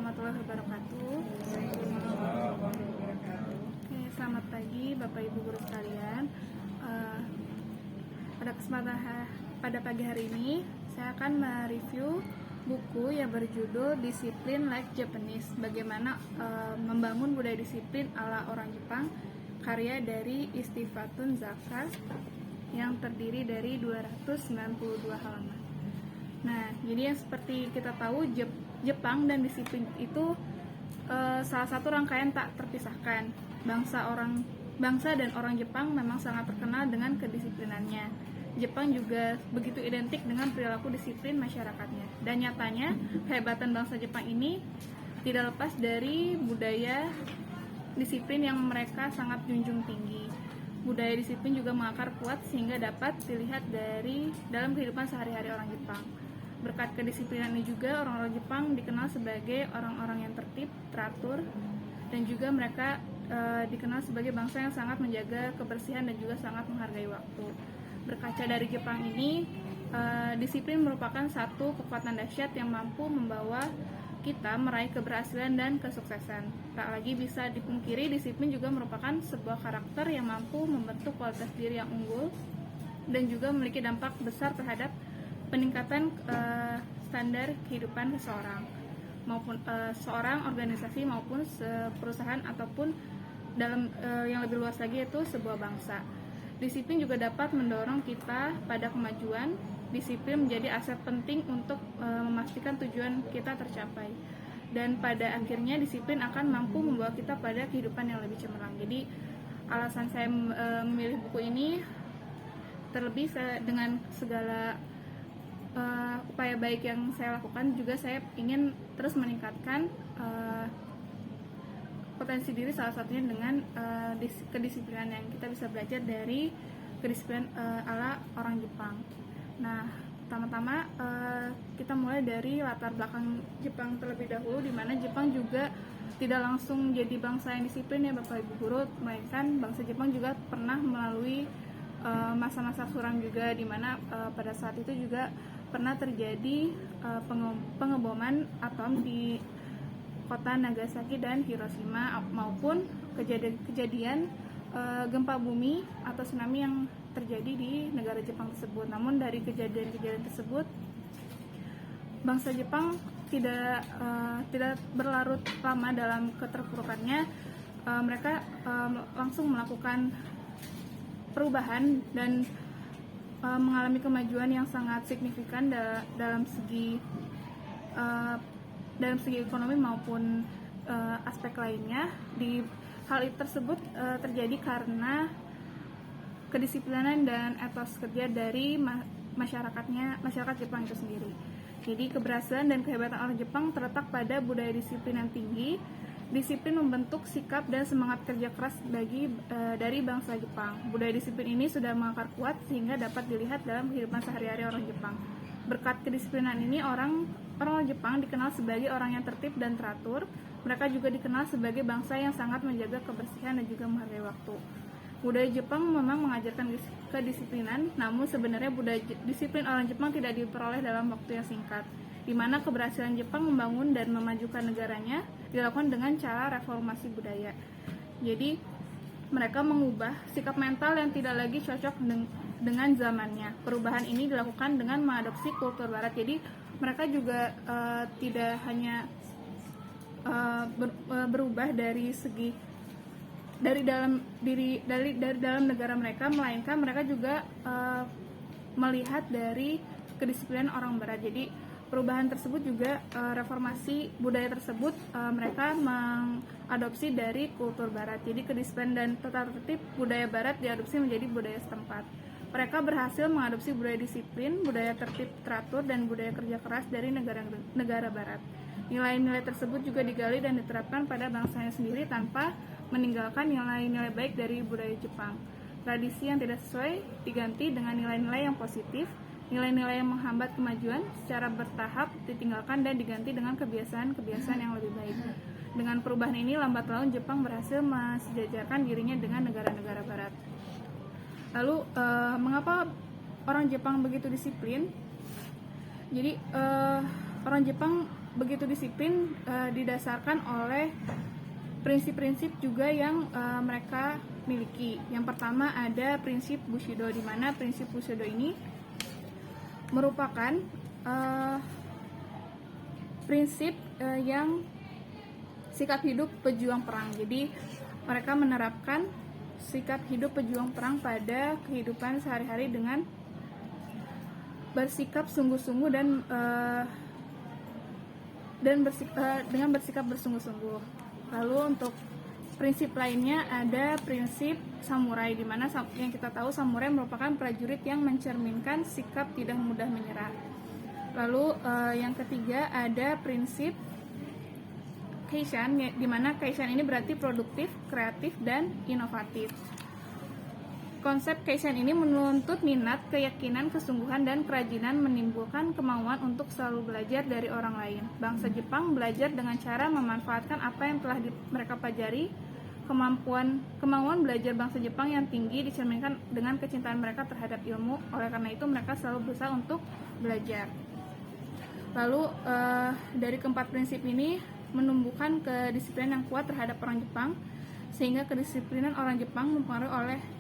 warahmatullahi wabarakatuh. Oke, selamat pagi Bapak Ibu guru sekalian. Pada pagi hari ini saya akan mereview buku yang berjudul Disiplin Like Japanese. Bagaimana membangun budaya disiplin ala orang Jepang, karya dari Istifatun Zaka yang terdiri dari 292 halaman. Nah, jadi yang seperti kita tahu, Jepang dan disiplin itu salah satu rangkaian tak terpisahkan. Bangsa dan orang Jepang memang sangat terkenal dengan kedisiplinannya. Jepang juga begitu identik dengan perilaku disiplin masyarakatnya. Dan nyatanya, kehebatan bangsa Jepang ini tidak lepas dari budaya disiplin yang mereka sangat junjung tinggi. Budaya disiplin juga mengakar kuat sehingga dapat dilihat dalam kehidupan sehari-hari orang Jepang. Berkat kedisiplinan ini juga orang-orang Jepang dikenal sebagai orang-orang yang tertib, teratur, dan juga mereka dikenal sebagai bangsa yang sangat menjaga kebersihan dan juga sangat menghargai waktu. Berkaca dari Jepang ini, disiplin merupakan satu kekuatan dahsyat yang mampu membawa kita meraih keberhasilan dan kesuksesan. Tak lagi bisa dipungkiri, disiplin juga merupakan sebuah karakter yang mampu membentuk kualitas diri yang unggul dan juga memiliki dampak besar terhadap peningkatan standar kehidupan seseorang, maupun seorang organisasi maupun perusahaan ataupun dalam yang lebih luas lagi yaitu sebuah bangsa. Disiplin juga dapat mendorong kita pada kemajuan. Disiplin menjadi aset penting untuk memastikan tujuan kita tercapai. Dan pada akhirnya disiplin akan mampu membawa kita pada kehidupan yang lebih cemerlang. Jadi alasan saya memilih buku ini, terlebih dengan segala upaya baik yang saya lakukan, juga saya ingin terus meningkatkan potensi diri, salah satunya dengan kedisiplinan yang kita bisa belajar dari kedisiplinan ala orang Jepang. Nah, pertama-tama kita mulai dari latar belakang Jepang terlebih dahulu, di mana Jepang juga tidak langsung jadi bangsa yang disiplin ya Bapak Ibu guru, melainkan bangsa Jepang juga pernah melalui masa-masa suram juga, di mana pada saat itu juga pernah terjadi pengeboman atom di kota Nagasaki dan Hiroshima, maupun kejadian gempa bumi atau tsunami yang terjadi di negara Jepang tersebut. Namun dari kejadian-kejadian tersebut, bangsa Jepang tidak berlarut lama dalam keterpurukannya. Mereka langsung melakukan perubahan dan mengalami kemajuan yang sangat signifikan dalam segi ekonomi maupun aspek lainnya. Hal itu tersebut terjadi karena kedisiplinan dan etos kerja dari masyarakat Jepang itu sendiri. Jadi keberhasilan dan kehebatan orang Jepang terletak pada budaya disiplin yang tinggi. Disiplin membentuk sikap dan semangat kerja keras dari bangsa Jepang. Budaya disiplin ini sudah mengakar kuat sehingga dapat dilihat dalam kehidupan sehari-hari orang Jepang. Berkat kedisiplinan ini, orang Jepang dikenal sebagai orang yang tertib dan teratur. Mereka juga dikenal sebagai bangsa yang sangat menjaga kebersihan dan juga menghargai waktu. Budaya Jepang memang mengajarkan kedisiplinan, namun sebenarnya budaya disiplin orang Jepang tidak diperoleh dalam waktu yang singkat, di mana keberhasilan Jepang membangun dan memajukan negaranya dilakukan dengan cara reformasi budaya. Jadi mereka mengubah sikap mental yang tidak lagi cocok dengan zamannya. Perubahan ini dilakukan dengan mengadopsi kultur Barat. Jadi mereka juga tidak hanya berubah dari dalam negara mereka, melainkan mereka juga melihat dari kedisiplinan orang Barat. Jadi perubahan tersebut juga reformasi budaya tersebut mereka mengadopsi dari kultur Barat. Jadi kedisiplinan dan tata tertib budaya Barat diadopsi menjadi budaya setempat. Mereka berhasil mengadopsi budaya disiplin, budaya tertib teratur, dan budaya kerja keras dari negara Barat. Nilai-nilai tersebut juga digali dan diterapkan pada bangsanya sendiri tanpa meninggalkan nilai-nilai baik dari budaya Jepang. Tradisi yang tidak sesuai diganti dengan nilai-nilai yang positif. Nilai-nilai yang menghambat kemajuan secara bertahap ditinggalkan dan diganti dengan kebiasaan-kebiasaan yang lebih baik. Dengan perubahan ini, lambat laun Jepang berhasil mensejajarkan dirinya dengan negara-negara Barat. Lalu, mengapa orang Jepang begitu disiplin? Jadi, orang Jepang begitu disiplin didasarkan oleh prinsip-prinsip juga yang mereka miliki. Yang pertama ada prinsip Bushido, di mana prinsip Bushido ini merupakan prinsip yang sikap hidup pejuang perang. Jadi mereka menerapkan sikap hidup pejuang perang pada kehidupan sehari-hari dengan bersikap sungguh-sungguh dengan bersikap bersungguh-sungguh. Lalu untuk prinsip lainnya ada prinsip samurai, di mana yang kita tahu samurai merupakan prajurit yang mencerminkan sikap tidak mudah menyerah. Lalu yang ketiga ada prinsip Keishan, di mana Keishan ini berarti produktif, kreatif, dan inovatif. Konsep Keishan ini menuntut minat, keyakinan, kesungguhan, dan kerajinan, menimbulkan kemauan untuk selalu belajar dari orang lain. Bangsa Jepang belajar dengan cara memanfaatkan apa yang telah mereka pelajari. Kemauan belajar bangsa Jepang yang tinggi dicerminkan dengan kecintaan mereka terhadap ilmu. Oleh karena itu mereka selalu berusaha untuk belajar. Lalu dari keempat prinsip ini menumbuhkan kedisiplinan yang kuat terhadap orang Jepang, sehingga kedisiplinan orang Jepang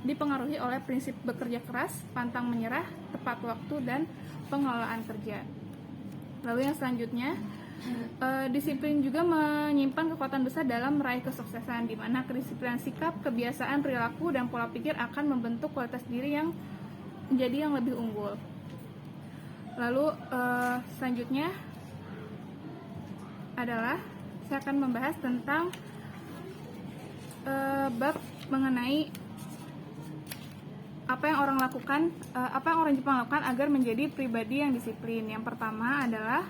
dipengaruhi oleh prinsip bekerja keras, pantang menyerah, tepat waktu, dan pengelolaan kerja. Lalu yang selanjutnya, disiplin juga menyimpan kekuatan besar dalam meraih kesuksesan, di mana kedisiplinan sikap, kebiasaan, perilaku, dan pola pikir akan membentuk kualitas diri yang menjadi yang lebih unggul. Lalu selanjutnya adalah saya akan membahas tentang bab mengenai apa yang orang Jepang lakukan agar menjadi pribadi yang disiplin. Yang pertama adalah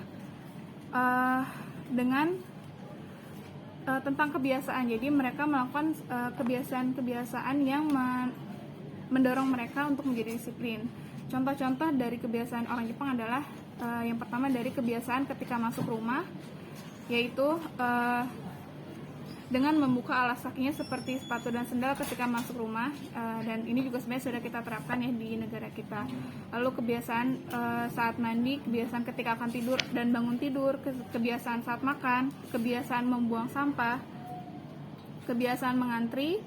tentang kebiasaan. Jadi mereka melakukan kebiasaan-kebiasaan yang mendorong mereka untuk menjadi disiplin. Contoh-contoh dari kebiasaan orang Jepang adalah yang pertama dari kebiasaan ketika masuk rumah, yaitu dengan membuka alas kakinya seperti sepatu dan sendal ketika masuk rumah, dan ini juga sebenarnya sudah kita terapkan ya di negara kita. Lalu kebiasaan saat mandi, kebiasaan ketika akan tidur dan bangun tidur, kebiasaan saat makan, kebiasaan membuang sampah, kebiasaan mengantri.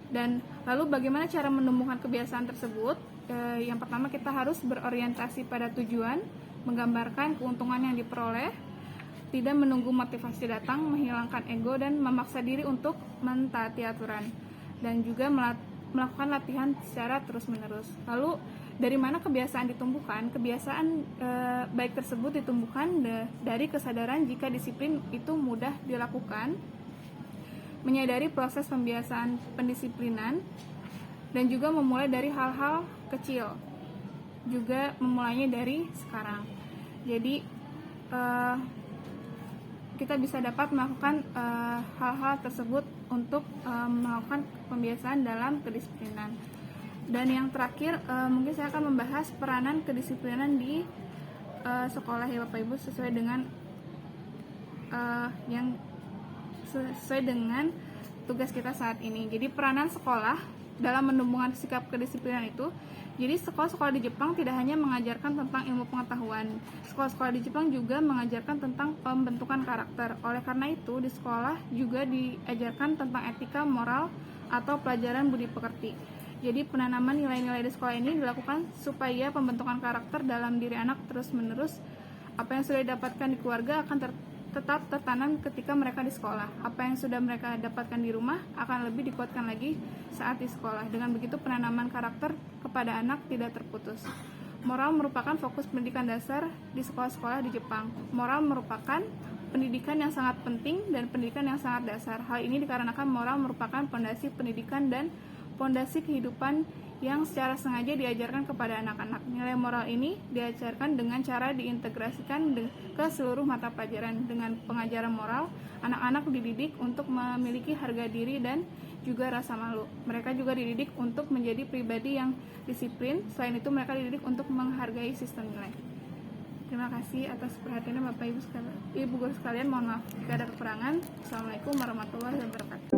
Dan lalu bagaimana cara menumbuhkan kebiasaan tersebut? Yang pertama kita harus berorientasi pada tujuan, menggambarkan keuntungan yang diperoleh, tidak menunggu motivasi datang, menghilangkan ego, dan memaksa diri untuk mentaati aturan, dan juga melakukan latihan secara terus-menerus. Lalu dari mana kebiasaan ditumbuhkan? Kebiasaan baik tersebut ditumbuhkan dari kesadaran jika disiplin itu mudah dilakukan, menyadari proses pembiasaan pendisiplinan, dan juga memulai dari hal-hal kecil, juga memulainya dari sekarang. Jadi kita bisa dapat melakukan hal-hal tersebut untuk melakukan pembiasaan dalam kedisiplinan. Dan yang terakhir, mungkin saya akan membahas peranan kedisiplinan di sekolah ya Bapak Ibu, sesuai dengan tugas kita saat ini. Jadi peranan sekolah dalam menumbuhkan sikap kedisiplinan itu, jadi sekolah-sekolah di Jepang tidak hanya mengajarkan tentang ilmu pengetahuan, sekolah-sekolah di Jepang juga mengajarkan tentang pembentukan karakter. Oleh karena itu di sekolah juga diajarkan tentang etika, moral, atau pelajaran budi pekerti. Jadi penanaman nilai-nilai di sekolah ini dilakukan supaya pembentukan karakter dalam diri anak terus-menerus. Apa yang sudah didapatkan di keluarga akan tetap tertanam ketika mereka di sekolah. Apa yang sudah mereka dapatkan di rumah akan lebih dikuatkan lagi saat di sekolah. Dengan begitu penanaman karakter kepada anak tidak terputus. Moral merupakan fokus pendidikan dasar di sekolah-sekolah di Jepang. Moral merupakan pendidikan yang sangat penting dan pendidikan yang sangat dasar. Hal ini dikarenakan moral merupakan pondasi pendidikan dan pondasi kehidupan yang secara sengaja diajarkan kepada anak-anak. Nilai moral ini diajarkan dengan cara diintegrasikan ke seluruh mata pelajaran. Dengan pengajaran moral, anak-anak dididik untuk memiliki harga diri dan juga rasa malu. Mereka juga dididik untuk menjadi pribadi yang disiplin. Selain itu, mereka dididik untuk menghargai sistem nilai. Terima kasih atas perhatiannya Bapak Ibu guru sekalian. Mohon maaf jika ada kekurangan. Assalamualaikum warahmatullahi wabarakatuh.